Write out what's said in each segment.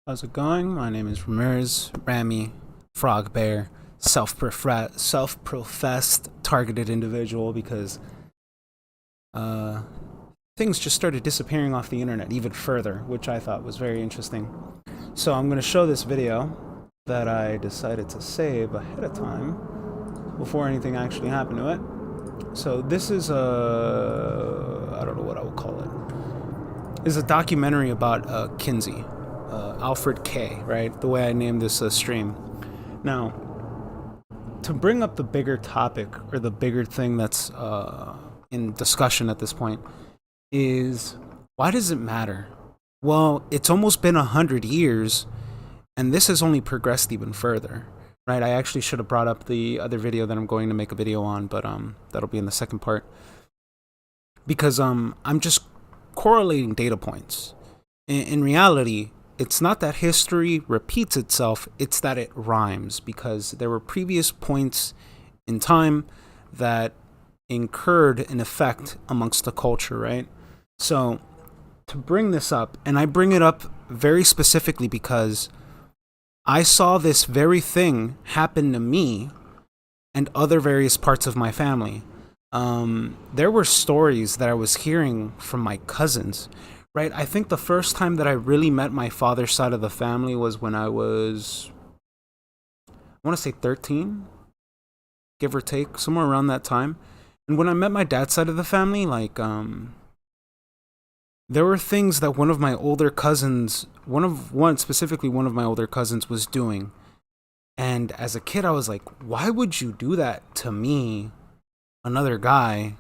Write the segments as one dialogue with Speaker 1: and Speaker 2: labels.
Speaker 1: How's it going? My name is Ramirez, Rami, Frog Bear, self-professed targeted individual because uh, things just started disappearing off the internet even further, which I thought was very interesting. So I'm going to show this video that I decided to save ahead of time before anything actually happened to it. So this is I don't know what I would call it. Is a documentary about Kinsey. Alfred K, right? The way I named this stream. Now, to bring up the bigger topic or the bigger thing that's in discussion at this point is, why does it matter? Well, it's almost been 100 years, and this has only progressed even further, right? I actually should have brought up the other video that I'm going to make a video on, but that'll be in the second part. Because I'm just correlating data points. In reality, it's not that history repeats itself, it's that it rhymes, because there were previous points in time that incurred an effect amongst the culture, right? So, to bring this up, and I bring it up very specifically because I saw this very thing happen to me and other various parts of my family. There were stories that I was hearing from my cousins. Right, I think the first time that I really met my father's side of the family was when I want to say 13, give or take, somewhere around that time. And when I met my dad's side of the family, there were things that one of my older cousins, specifically one of my older cousins was doing. And as a kid, I was like, why would you do that to me, another guy,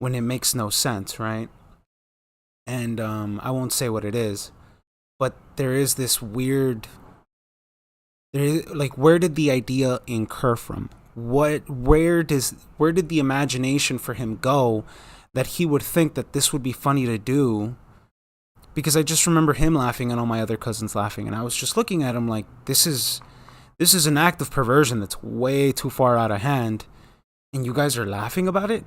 Speaker 1: when it makes no sense, right? And I won't say what it is, but there is this weird. Where did the idea incur from? Where did the imagination for him go that he would think that this would be funny to do? Because I just remember him laughing and all my other cousins laughing, and I was just looking at him like, this is an act of perversion that's way too far out of hand, and you guys are laughing about it.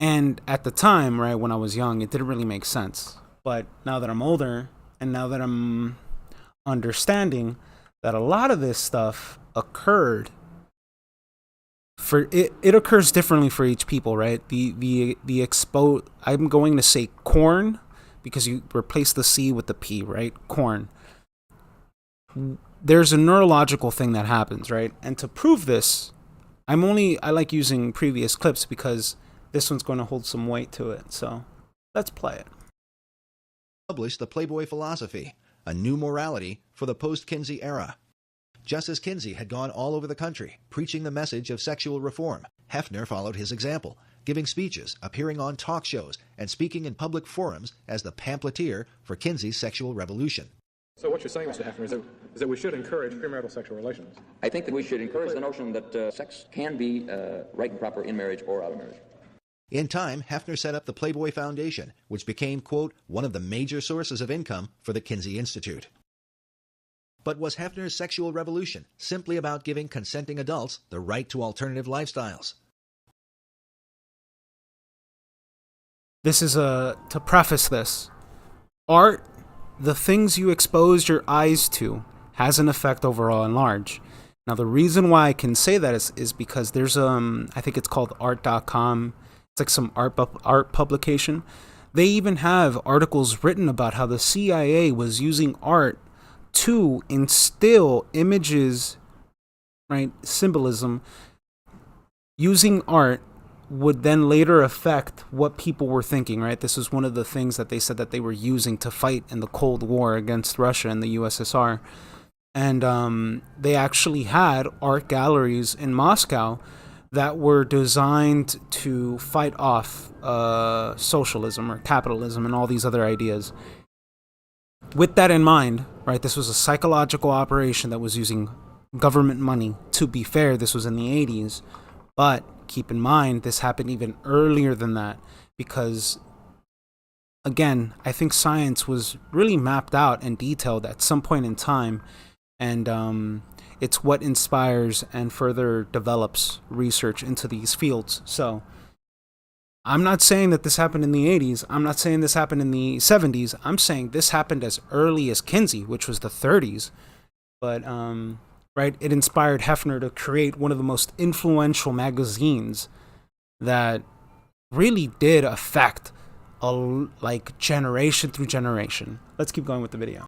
Speaker 1: And at the time, right, when I was young, it didn't really make sense. But now that I'm older, and now that I'm understanding that a lot of this stuff occurred it occurs differently for each people, right? I'm going to say corn, because you replace the C with the P, right? Corn. There's a neurological thing that happens, right? And to prove this, I like using previous clips because this one's going to hold some weight to it, so let's play it.
Speaker 2: Published the Playboy Philosophy, a new morality for the post-Kinsey era. Just as Kinsey had gone all over the country, preaching the message of sexual reform, Hefner followed his example, giving speeches, appearing on talk shows, and speaking in public forums as the pamphleteer for Kinsey's sexual revolution.
Speaker 3: So what you're saying, Mr. Hefner, is that we should encourage premarital sexual relations?
Speaker 4: I think that we should encourage the notion that sex can be right and proper in marriage or out of marriage.
Speaker 2: In time, Hefner set up the Playboy Foundation, which became, quote, one of the major sources of income for the Kinsey Institute. But was Hefner's sexual revolution simply about giving consenting adults the right to alternative lifestyles?
Speaker 1: This is to preface this. Art, the things you expose your eyes to, has an effect overall and large. Now, the reason why I can say that is because there's I think it's called art.com. It's like some art publication. They even have articles written about how the CIA was using art to instill images, right, symbolism. Using art would then later affect what people were thinking, right? This was one of the things that they said that they were using to fight in the Cold War against Russia and the USSR. And they actually had art galleries in Moscow that were designed to fight off socialism or capitalism and all these other ideas. With that in mind, right, this was a psychological operation that was using government money. To be fair, this was in the 80s, but keep in mind, this happened even earlier than that, because, again, I think science was really mapped out and detailed at some point in time, and it's what inspires and further develops research into these fields. So I'm not saying that this happened in the 80s. I'm not saying this happened in the 70s. I'm saying this happened as early as Kinsey, which was the 30s. But, right, it inspired Hefner to create one of the most influential magazines that really did affect generation through generation. Let's keep going with the video.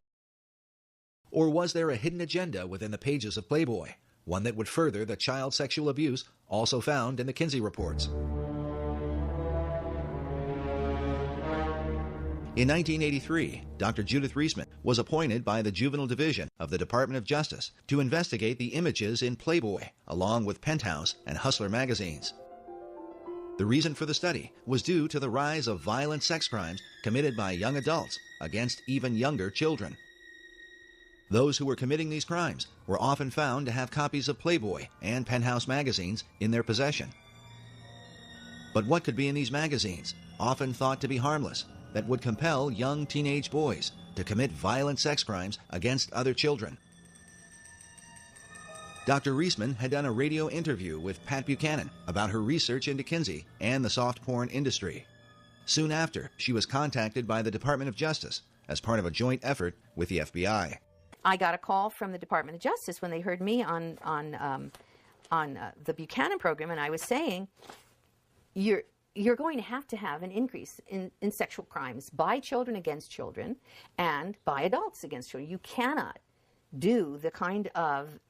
Speaker 2: Or was there a hidden agenda within the pages of Playboy, one that would further the child sexual abuse also found in the Kinsey reports? In 1983, Dr. Judith Reisman was appointed by the Juvenile Division of the Department of Justice to investigate the images in Playboy, along with Penthouse and Hustler magazines. The reason for the study was due to the rise of violent sex crimes committed by young adults against even younger children. Those who were committing these crimes were often found to have copies of Playboy and Penthouse magazines in their possession. But what could be in these magazines, often thought to be harmless, that would compel young teenage boys to commit violent sex crimes against other children? Dr. Reisman had done a radio interview with Pat Buchanan about her research into Kinsey and the soft porn industry. Soon after, she was contacted by the Department of Justice as part of a joint effort with the FBI.
Speaker 5: I got a call from the Department of Justice when they heard me on the Buchanan program, and I was saying, you're going to have an increase in sexual crimes by children against children and by adults against children. You cannot do the kind of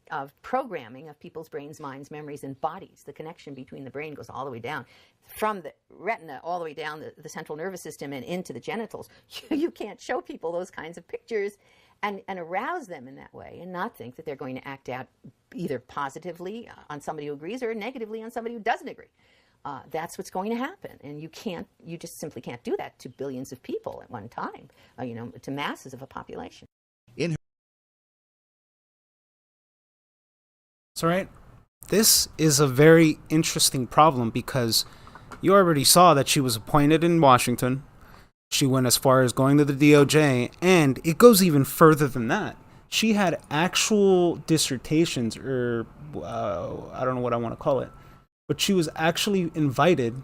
Speaker 5: programming of people's brains, minds, memories, and bodies. The connection between the brain goes all the way down, from the retina all the way down the central nervous system and into the genitals. You can't show people those kinds of pictures and arouse them in that way and not think that they're going to act out either positively on somebody who agrees or negatively on somebody who doesn't agree. That's what's going to happen, and you just simply can't do that to billions of people at one time, to masses of a population.
Speaker 1: That's all right. This is a very interesting problem because you already saw that she was appointed in Washington. She went as far as going to the DOJ, and it goes even further than that. She had actual dissertations, or I don't know what I want to call it, but she was actually invited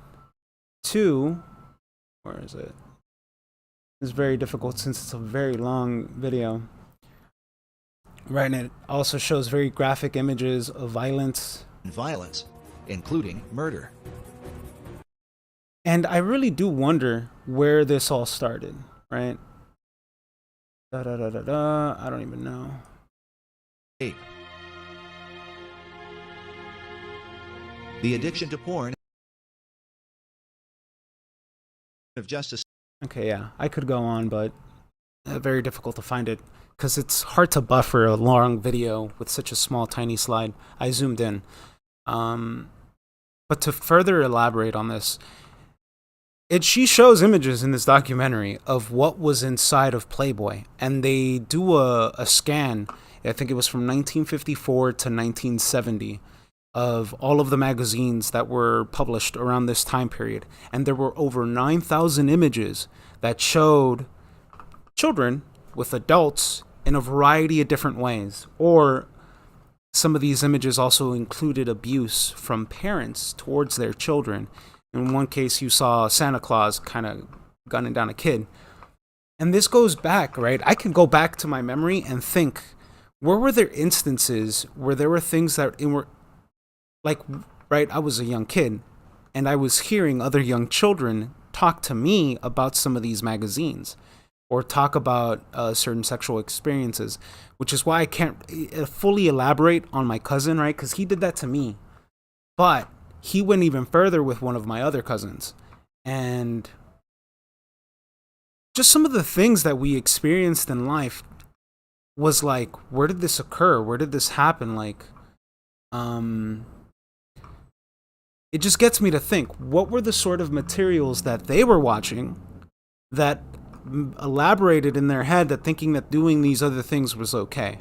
Speaker 1: to, where is it? It's very difficult since it's a very long video. Right, and it also shows very graphic images of violence.
Speaker 2: Violence, including murder.
Speaker 1: And I really do wonder where this all started, right? I don't even know.
Speaker 2: 8. The addiction to porn of justice.
Speaker 1: Okay, yeah, I could go on, but very difficult to find it because it's hard to buffer a long video with such a small, tiny slide. I zoomed in. But to further elaborate on this, she shows images in this documentary of what was inside of Playboy, and they do a scan. I think it was from 1954 to 1970 of all of the magazines that were published around this time period, and there were over 9,000 images that showed children with adults in a variety of different ways, or some of these images also included abuse from parents towards their children. In one case, you saw Santa Claus kind of gunning down a kid. And this goes back, right? I could go back to my memory and think, where were there instances where there were things that were, like, right, I was a young kid, and I was hearing other young children talk to me about some of these magazines, or talk about certain sexual experiences, which is why I can't fully elaborate on my cousin, right? Because he did that to me. But he went even further with one of my other cousins. And just some of the things that we experienced in life was like, where did this occur? Where did this happen? Like, it just gets me to think, what were the sort of materials that they were watching that elaborated in their head that thinking that doing these other things was okay?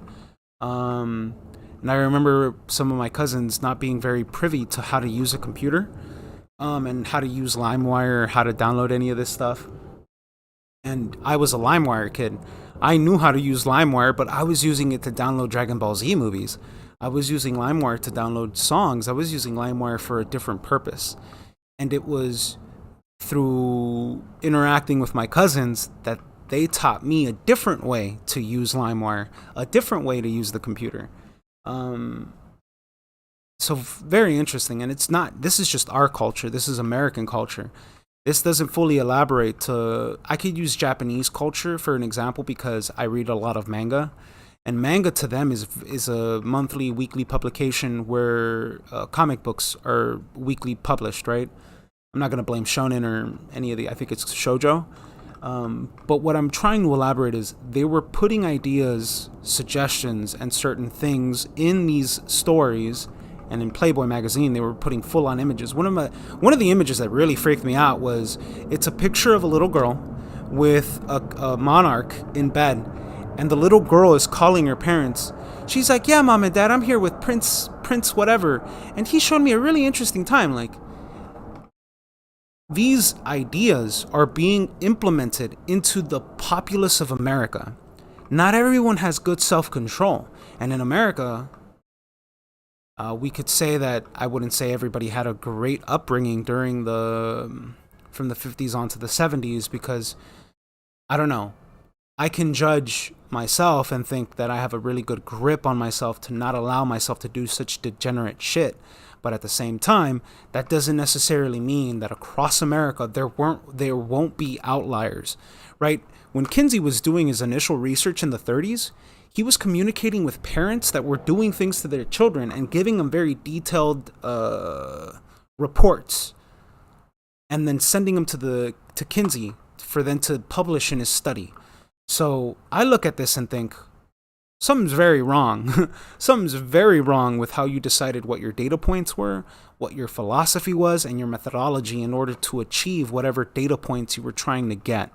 Speaker 1: And I remember some of my cousins not being very privy to how to use a computer, and how to use LimeWire, how to download any of this stuff. And I was a LimeWire kid. I knew how to use LimeWire, but I was using it to download Dragon Ball Z movies. I was using LimeWire to download songs. I was using LimeWire for a different purpose. And it was through interacting with my cousins that they taught me a different way to use LimeWire, a different way to use the computer. So very interesting. And it's not, this is just our culture. This is American culture. This doesn't fully elaborate to, I could use Japanese culture for an example because I read a lot of manga. And manga to them is a monthly, weekly publication where comic books are weekly published, right? I'm not going to blame shonen or any of the, I think it's shoujo. But what I'm trying to elaborate is they were putting ideas, suggestions, and certain things in these stories. And in Playboy magazine, they were putting full-on images. One of the images that really freaked me out was it's a picture of a little girl with a monarch in bed, and the little girl is calling her parents. She's like, "Yeah, mom and dad, I'm here with Prince whatever, and he showed me a really interesting time." Like, these ideas are being implemented into the populace of America. Not everyone has good self-control, and in America, we could say that I wouldn't say everybody had a great upbringing during from the 50s on to the 70s, because I don't know. I can judge myself and think that I have a really good grip on myself to not allow myself to do such degenerate shit. But at the same time, that doesn't necessarily mean that across America there won't be outliers, right? When Kinsey was doing his initial research in the 30s, he was communicating with parents that were doing things to their children and giving them very detailed reports, and then sending them to Kinsey for them to publish in his study. So I look at this and think, something's very wrong. Something's very wrong with how you decided what your data points were, what your philosophy was, and your methodology in order to achieve whatever data points you were trying to get.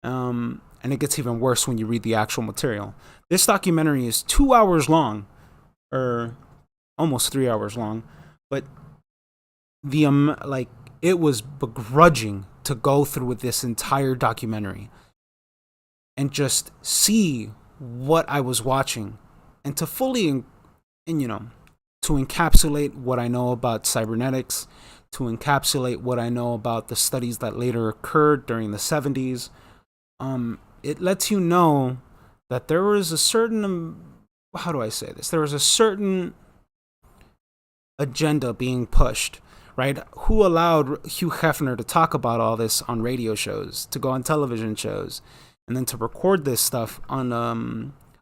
Speaker 1: And it gets even worse when you read the actual material. This documentary is 2 hours long, or almost 3 hours long, but it was begrudging to go through with this entire documentary and just see what I was watching, and to fully, to encapsulate what I know about cybernetics, to encapsulate what I know about the studies that later occurred during the 70s. It lets you know that there was a certain, how do I say this? There was a certain agenda being pushed, right? Who allowed Hugh Hefner to talk about all this on radio shows, to go on television shows, and then to record this stuff on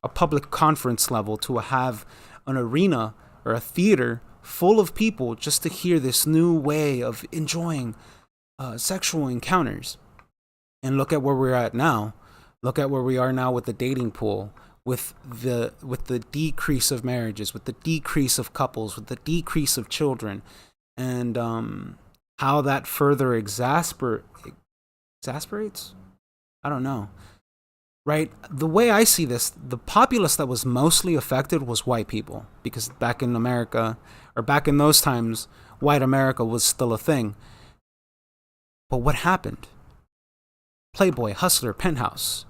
Speaker 1: a public conference level, to have an arena or a theater full of people just to hear this new way of enjoying sexual encounters. And look at where we're at now. Look at where we are now with the dating pool, with the decrease of marriages, with the decrease of couples, with the decrease of children, and how that further exasperates? I don't know. Right? The way I see this, the populace that was mostly affected was white people, because back in America, or back in those times, white America was still a thing. But what happened? Playboy, Hustler, Penthouse.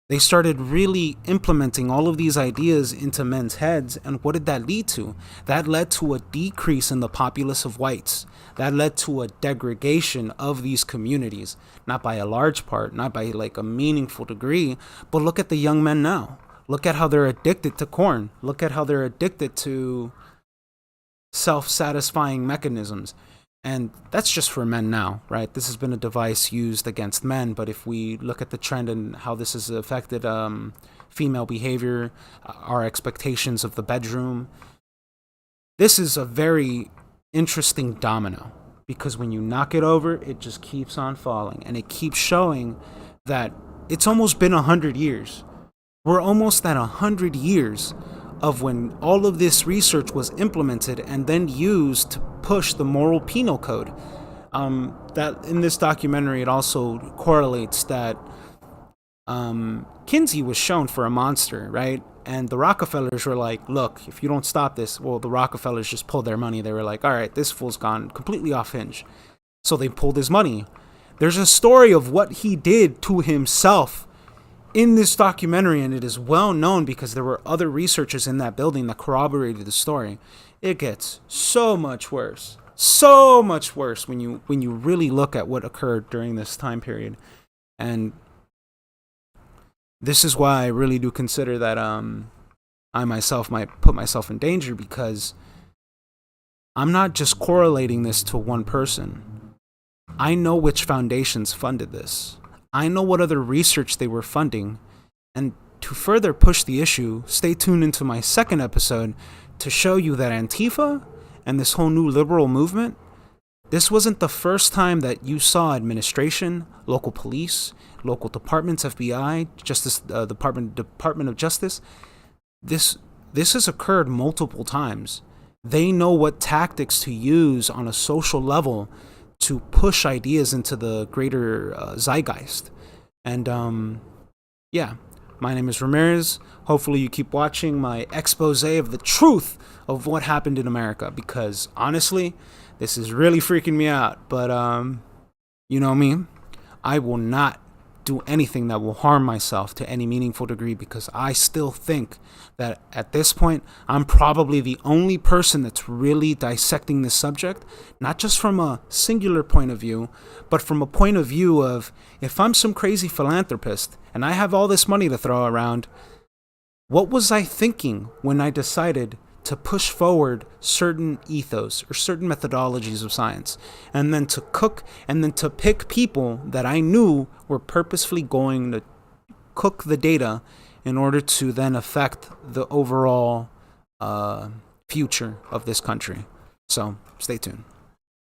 Speaker 1: They started really implementing all of these ideas into men's heads, and what did that lead to? That led to a decrease in the populace of whites. That led to a degradation of these communities, not by a large part, not by like a meaningful degree, but look at the young men now. Look at how they're addicted to corn. Look at how they're addicted to self-satisfying mechanisms. And that's just for men now, right? This has been a device used against men, but if we look at the trend and how this has affected female behavior, our expectations of the bedroom, this is a very interesting domino, because when you knock it over, it just keeps on falling, and it keeps showing that it's almost been 100 years. We're almost at 100 years of when all of this research was implemented and then used to push the moral penal code. That in this documentary, it also correlates that Kinsey was shown for a monster, right? And the Rockefellers were like, look, if you don't stop this, well, the Rockefellers just pulled their money. They were like, all right, this fool's gone completely off hinge. So they pulled his money. There's a story of what he did to himself in this documentary, and it is well known because there were other researchers in that building that corroborated the story. It gets so much worse. so much worse when you really look at what occurred during this time period. And this is why I really do consider that I myself might put myself in danger, because I'm not just correlating this to one person. I know which foundations funded this. I know what other research they were funding. And to further push the issue, stay tuned into my second episode to show you that Antifa and this whole new liberal movement, this wasn't the first time that you saw administration, local police, local departments, FBI, Justice Department of Justice. This has occurred multiple times. They know what tactics to use on a social level to push ideas into the greater zeitgeist. And yeah, my name is Ramirez. Hopefully you keep watching my expose of the truth of what happened in America, because honestly, this is really freaking me out. But you know me, I will not do anything that will harm myself to any meaningful degree, because I still think that at this point, I'm probably the only person that's really dissecting this subject, not just from a singular point of view, but from a point of view of, if I'm some crazy philanthropist and I have all this money to throw around, what was I thinking when I decided to push forward certain ethos or certain methodologies of science, and then to pick people that I knew were purposefully going to cook the data in order to then affect the overall future of this country. So stay tuned.